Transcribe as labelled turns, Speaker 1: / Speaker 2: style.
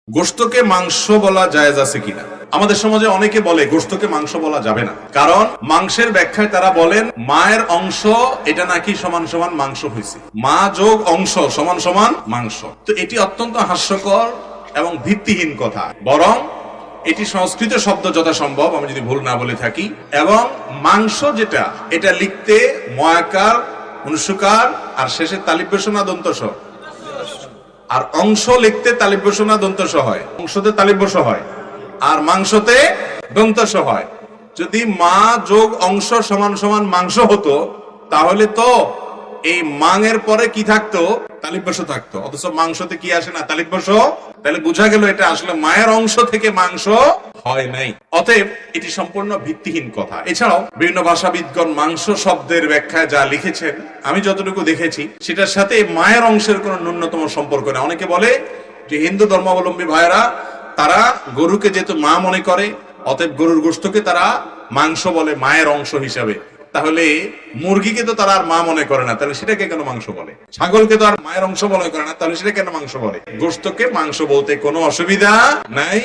Speaker 1: গোশতকে মাংস বলা জায়েজ আছে কিনা? আমাদের সমাজে অনেকে বলে গোশতকে মাংস বলা যাবে না, কারণ মাংসের ব্যাখ্যায় তারা বলেন মায়ের অংশ এটা নাকি সমান সমান মাংস হয়েছে, মা যোগ অংশ সমান সমান মাংস। তো এটি অত্যন্ত হাস্যকর এবং ভিত্তিহীন কথা। বরং এটি সংস্কৃত শব্দ যথাসম্ভব, আমি যদি ভুল না বলে থাকি, এবং মাংস যেটা এটা লিখতে ময়াকার, অনুস্বকার আর শেষে তালিব বেশনা দন্তস, আর অংশ লিখতে তালিব বসনা দন্তস হয়, অংশতে তালিব বস হয়, আর মাংসতে দন্তস হয়। যদি মা যোগ অংশ সমান সমান মাংস হতো, তাহলে তো এই মাংয়ের পরে কি থাকতো? তালিব বস থাকতো। অথচ মাংসতে কি আসে না? তালিব বস। তাহলে বোঝা গেল এটা আসলে মায়ের অংশ থেকে মাংস হয় নাই। অতএব এটি সম্পূর্ণ ভিত্তিহীন কথা। এছাড়াও বিভিন্ন ভাষাবিদগণ মাংস শব্দের ব্যাখ্যায় যা লিখেছেন, আমি যতটুকু দেখেছি সেটার সাথে মায়ের অংশের কোনো ন্যূনতম সম্পর্ক নেই। অনেকে বলে যে হিন্দু ধর্মাবলম্বী ভাইয়েরা তারা গরুকে যেহেতু মা মনে করে, অতএব গরুর গোশতকে তারা মাংস বলে মায়ের অংশ হিসাবে। তাহলে মুরগিকে তো তারা আর মা মনে করে না, তাহলে সেটাকে কেন মাংস বলে? ছাগলকে তো আর মায়ের অংশ মনে করে না, তাহলে সেটা কেন মাংস বলে? গোশতকে মাংস বলতে কোনো অসুবিধা নাই।